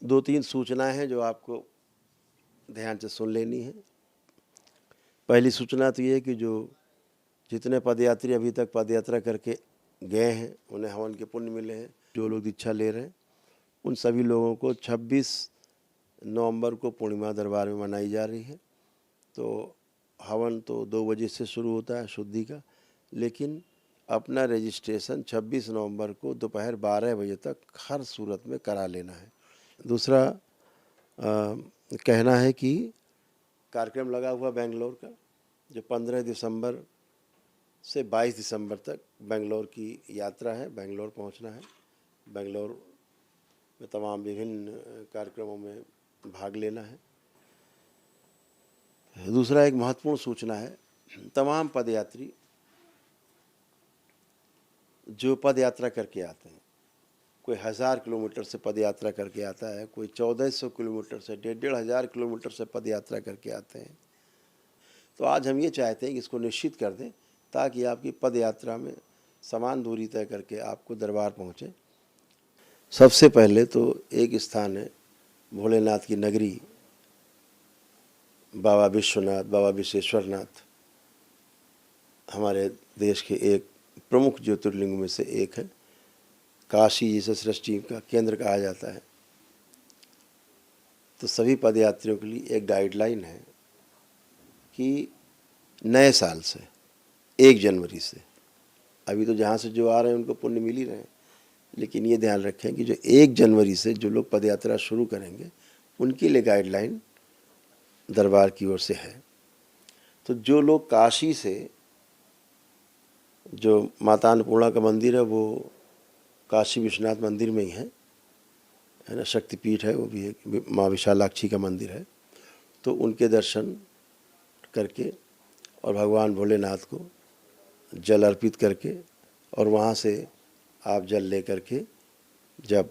2-3 सूचनाएं हैं जो आपको ध्यान से सुन लेनी है। पहली सूचना तो ये है कि जो जितने पदयात्री अभी तक पदयात्रा करके गए हैं उन्हें हवन के पुण्य मिले हैं। जो लोग दीक्षा ले रहे हैं उन सभी लोगों को 26 नवंबर को पूर्णिमा दरबार में मनाई जा रही है। तो हवन तो 2 बजे से शुरू होता है शुद्धि का, लेकिन अपना रजिस्ट्रेशन 26 नवंबर को दोपहर 12 बजे तक हर सूरत में करा लेना है। दूसरा कहना है कि कार्यक्रम लगा हुआ बेंगलोर का, जो 15 दिसंबर से 22 दिसंबर तक बेंगलोर की यात्रा है। बेंगलोर पहुंचना है, बेंगलोर में तमाम विभिन्न कार्यक्रमों में भाग लेना है। दूसरा एक महत्वपूर्ण सूचना है, तमाम पदयात्री जो पद यात्रा करके आते हैं, कोई 1000 किलोमीटर से पद यात्रा करके आता है, कोई 1400 किलोमीटर से 1500 किलोमीटर से पद यात्रा करके आते हैं। तो आज हम ये चाहते हैं कि इसको निश्चित कर दें ताकि आपकी पद यात्रा में समान दूरी तय करके आपको दरबार पहुँचे। सबसे पहले तो एक स्थान है भोलेनाथ की नगरी बाबा विश्वनाथ, बाबा विश्वेश्वरनाथ, हमारे देश के एक प्रमुख ज्योतिर्लिंग में से एक है। काशी जिसे सृष्टि का केंद्र कहा जाता है। तो सभी पदयात्रियों के लिए एक गाइडलाइन है कि नए साल से 1 जनवरी से, अभी तो जहाँ से जो आ रहे हैं उनको पुण्य मिल ही रहे हैं, लेकिन ये ध्यान रखें कि जो 1 जनवरी से जो लोग पदयात्रा शुरू करेंगे उनके लिए गाइडलाइन दरबार की ओर से है। तो जो लोग काशी से, जो माता अन्नपूर्णा का मंदिर है वो काशी विश्वनाथ मंदिर में ही है ना, शक्तिपीठ है, वो भी एक माँ विशालाक्षी का मंदिर है। तो उनके दर्शन करके और भगवान भोलेनाथ को जल अर्पित करके और वहाँ से आप जल ले करके जब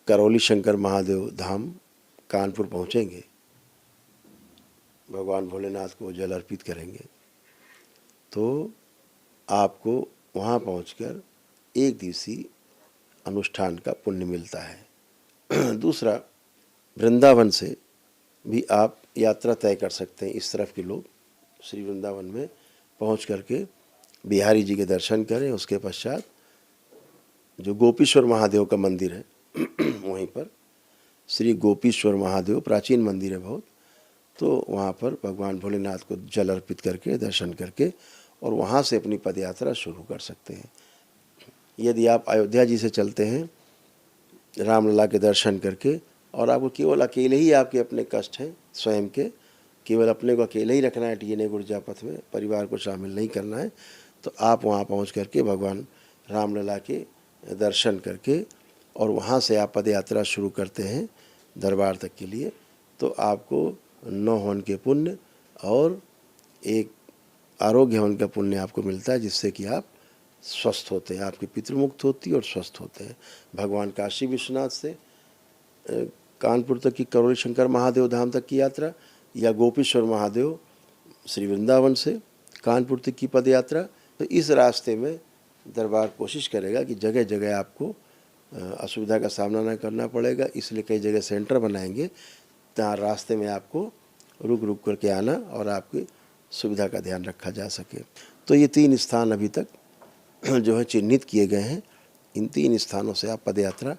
करौली शंकर महादेव धाम कानपुर पहुँचेंगे, भगवान भोलेनाथ को जल अर्पित करेंगे, तो आपको वहाँ पहुंचकर 1 दिवसीय अनुष्ठान का पुण्य मिलता है। दूसरा, वृंदावन से भी आप यात्रा तय कर सकते हैं। इस तरफ के लोग श्री वृंदावन में पहुंच करके बिहारी जी के दर्शन करें। उसके पश्चात जो गोपीश्वर महादेव का मंदिर है वहीं पर श्री गोपीश्वर महादेव प्राचीन मंदिर है बहुत, तो वहाँ पर भगवान भोलेनाथ को जल अर्पित करके दर्शन करके और वहाँ से अपनी पदयात्रा शुरू कर सकते हैं। यदि आप अयोध्या जी से चलते हैं रामलला के दर्शन करके और आपको केवल अकेले ही आपके अपने कष्ट हैं स्वयं के, केवल अपने को अकेले ही रखना है टीने गुर्जा पथ में, परिवार को शामिल नहीं करना है, तो आप वहाँ पहुँच करके भगवान रामलला के दर्शन करके और वहाँ से आप पदयात्रा शुरू करते हैं दरबार तक के लिए, तो आपको 9 हवन के पुण्य और एक आरोग्य हवन का पुण्य आपको मिलता है, जिससे कि आप स्वस्थ होते हैं, आपकी पितृमुक्त होती है और स्वस्थ होते हैं। भगवान काशी विश्वनाथ से कानपुर तक की करौली शंकर महादेव धाम तक की यात्रा, या गोपीश्वर महादेव श्री वृंदावन से कानपुर तक की पद यात्रा, तो इस रास्ते में दरबार कोशिश करेगा कि जगह जगह आपको असुविधा का सामना न करना पड़ेगा, इसलिए कई जगह सेंटर बनाएंगे जहाँ रास्ते में आपको रुक रुक करके आना और आपकी सुविधा का ध्यान रखा जा सके। तो ये 3 स्थान अभी तक जो है चिन्हित किए गए हैं। इन 3 स्थानों से आप पदयात्रा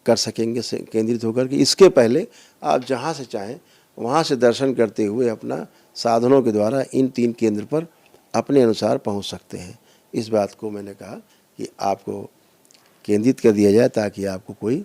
कर सकेंगे केंद्रित होकर के। इसके पहले आप जहाँ से चाहें वहाँ से दर्शन करते हुए अपना साधनों के द्वारा इन 3 केंद्र पर अपने अनुसार पहुँच सकते हैं। इस बात को मैंने कहा कि आपको केंद्रित कर दिया जाए ताकि आपको कोई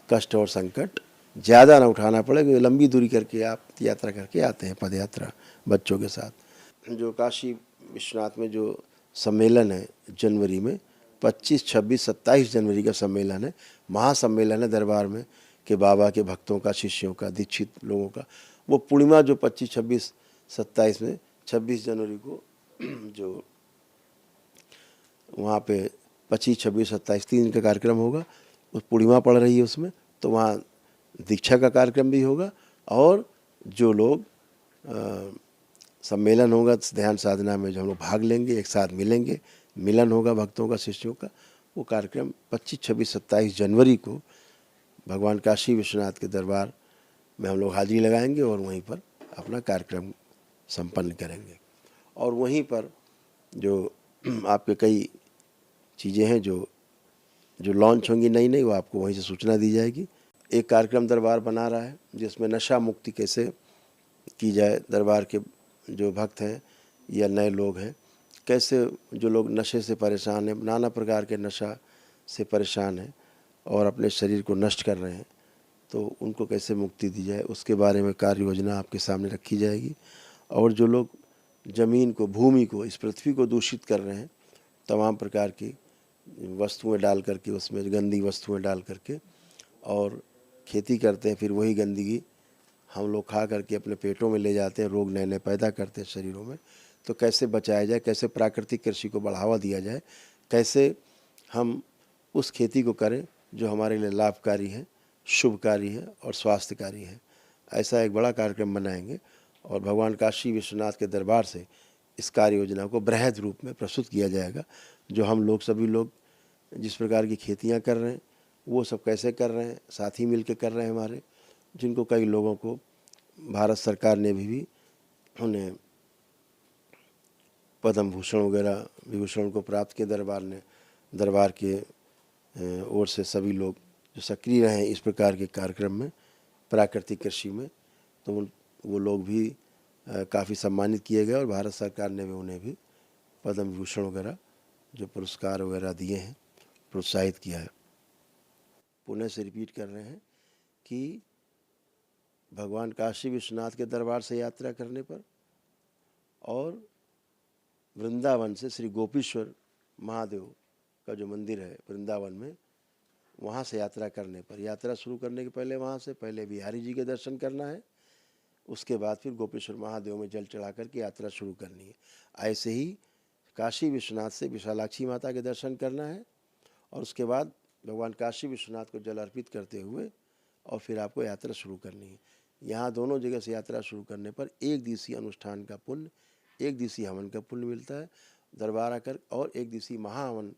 कष्ट और संकट ज़्यादा ना उठाना पड़े, क्योंकि लंबी दूरी करके आप यात्रा करके आते हैं पद यात्रा बच्चों के साथ। जो काशी विश्वनाथ में जो सम्मेलन है जनवरी में 25, 26, 27 जनवरी का सम्मेलन है, महासम्मेलन है दरबार में कि बाबा के भक्तों का, शिष्यों का, दीक्षित लोगों का। वो पूर्णिमा जो 25, 26, 27 में 26 जनवरी को जो वहाँ पे 25, 26, 27 3 दिन का कार्यक्रम होगा, उस पूर्णिमा पड़ रही है उसमें, तो वहाँ दीक्षा का कार्यक्रम भी होगा और जो लोग सम्मेलन होगा ध्यान साधना में जो हम लोग भाग लेंगे, एक साथ मिलेंगे, मिलन होगा भक्तों का, शिष्यों का, वो कार्यक्रम 25, 26, 27 जनवरी को भगवान काशी विश्वनाथ के दरबार में हम लोग हाजिरी लगाएंगे और वहीं पर अपना कार्यक्रम संपन्न करेंगे। और वहीं पर जो आपके कई चीज़ें हैं जो लॉन्च होंगी नई नई, वो आपको वहीं से सूचना दी जाएगी। एक कार्यक्रम दरबार बना रहा है जिसमें नशा मुक्ति कैसे की जाए, दरबार के जो भक्त हैं या नए लोग हैं, कैसे जो लोग नशे से परेशान हैं, नाना प्रकार के नशा से परेशान हैं और अपने शरीर को नष्ट कर रहे हैं, तो उनको कैसे मुक्ति दी जाए, उसके बारे में कार्य योजना आपके सामने रखी जाएगी। और जो लोग ज़मीन को, भूमि को, इस पृथ्वी को दूषित कर रहे हैं, तमाम प्रकार की वस्तुएं डाल करके, उसमें गंदी वस्तुएं डाल करके और खेती करते हैं, फिर वही गंदगी हम लोग खा करके अपने पेटों में ले जाते हैं, रोग नए नए पैदा करते हैं शरीरों में। तो कैसे बचाया जाए, कैसे प्राकृतिक कृषि को बढ़ावा दिया जाए, कैसे हम उस खेती को करें जो हमारे लिए लाभकारी है, शुभकारी है और स्वास्थ्यकारी है। ऐसा एक बड़ा कार्यक्रम बनाएंगे और भगवान काशी विश्वनाथ के दरबार से इस कार्य योजना को बृहद रूप में प्रस्तुत किया जाएगा। जो हम लोग, सभी लोग जिस प्रकार की खेतियाँ कर रहे हैं वो सब कैसे कर रहे हैं, साथी मिल के कर रहे हैं हमारे, जिनको कई लोगों को भारत सरकार ने भी उन्हें पद्म भूषण वगैरह विभूषण को प्राप्त किया। दरबार के ओर से सभी लोग जो सक्रिय रहे इस प्रकार के कार्यक्रम में, प्राकृतिक कृषि में, तो वो लोग भी काफ़ी सम्मानित किए गए और भारत सरकार ने भी उन्हें भी पद्म विभूषण वगैरह जो पुरस्कार वगैरह दिए हैं, प्रोत्साहित किया है। पुनः से रिपीट कर रहे हैं कि भगवान काशी विश्वनाथ के दरबार से यात्रा करने पर और वृंदावन से श्री गोपीश्वर महादेव का जो मंदिर है वृंदावन में, वहाँ से यात्रा करने पर, यात्रा शुरू करने के पहले वहाँ से पहले बिहारी जी के दर्शन करना है, उसके बाद फिर गोपेश्वर महादेव में जल चढ़ा करके यात्रा शुरू करनी है। ऐसे ही काशी विश्वनाथ से विशालाक्षी माता के दर्शन करना है और उसके बाद भगवान काशी विश्वनाथ को जल अर्पित करते हुए और फिर आपको यात्रा शुरू करनी है। यहाँ दोनों जगह से यात्रा शुरू करने पर एक दिवसीय अनुष्ठान का पुण्य, एक दिवसीय हवन का पुण्य मिलता है दरबार आकर, और एक दिवसीय महाहवन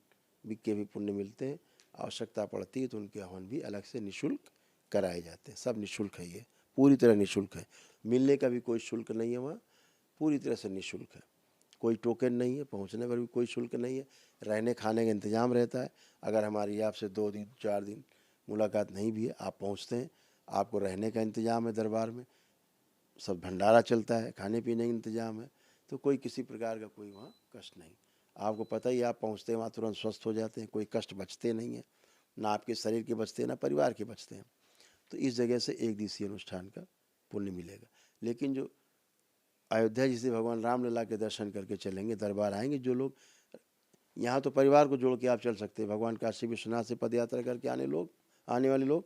के भी पुण्य मिलते हैं। आवश्यकता पड़ती है तो उनके हवन भी अलग से निःशुल्क कराए जाते हैं। सब निःशुल्क है, ये पूरी तरह निःशुल्क है, मिलने का भी कोई शुल्क नहीं है, वहाँ पूरी तरह से निःशुल्क है, कोई टोकन नहीं है, पहुँचने पर भी कोई शुल्क नहीं है, रहने खाने का इंतज़ाम रहता है। अगर हमारी आपसे 2 दिन 4 दिन मुलाकात नहीं भी है, आप पहुँचते हैं, आपको रहने का इंतज़ाम है, दरबार में सब भंडारा चलता है, खाने पीने का इंतज़ाम है, तो कोई किसी प्रकार का कोई वहाँ कष्ट नहीं। आपको पता ही, आप पहुँचते हैं वहाँ तुरंत स्वस्थ हो जाते हैं, कोई कष्ट बचते नहीं है, ना आपके शरीर के बचते हैं ना परिवार के बचते हैं। तो इस जगह से एक दिवसीय अनुष्ठान का पुण्य मिलेगा। लेकिन जो अयोध्या जी से भगवान रामलला के दर्शन करके चलेंगे, दरबार आएंगे जो लोग, यहाँ तो परिवार को जोड़ के आप चल सकते हैं, भगवान काशी विश्वनाथ से पद यात्रा करके आने वाले लोग,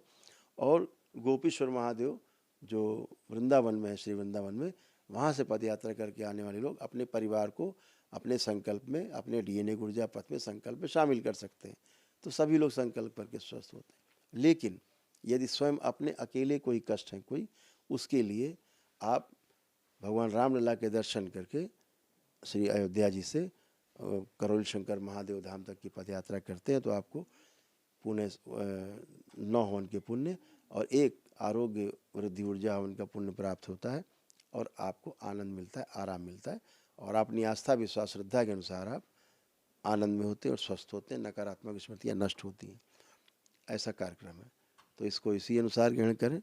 और गोपीश्वर महादेव जो वृंदावन में है, श्री वृंदावन में, वहाँ से पद यात्रा करके आने वाले लोग अपने परिवार को अपने संकल्प में, अपने DNA ऊर्जा पथ में संकल्प में शामिल कर सकते हैं। तो सभी लोग संकल्प करके स्वस्थ होते हैं। लेकिन यदि स्वयं अपने अकेले कोई कष्ट है कोई, उसके लिए आप भगवान रामलला के दर्शन करके श्री अयोध्या जी से करोल शंकर महादेव धाम तक की पद यात्रा करते हैं तो आपको पुण्य 9 हवन के पुण्य और 1 आरोग्य वृद्धि ऊर्जा हवन का पुण्य प्राप्त होता है और आपको आनंद मिलता है, आराम मिलता है, और अपनी आस्था विश्वास श्रद्धा के अनुसार आप आनंद में होते हैं और स्वस्थ होते हैं, नकारात्मक स्मृतियाँ नष्ट होती हैं। ऐसा कार्यक्रम है, तो इसको इसी अनुसार ग्रहण करें।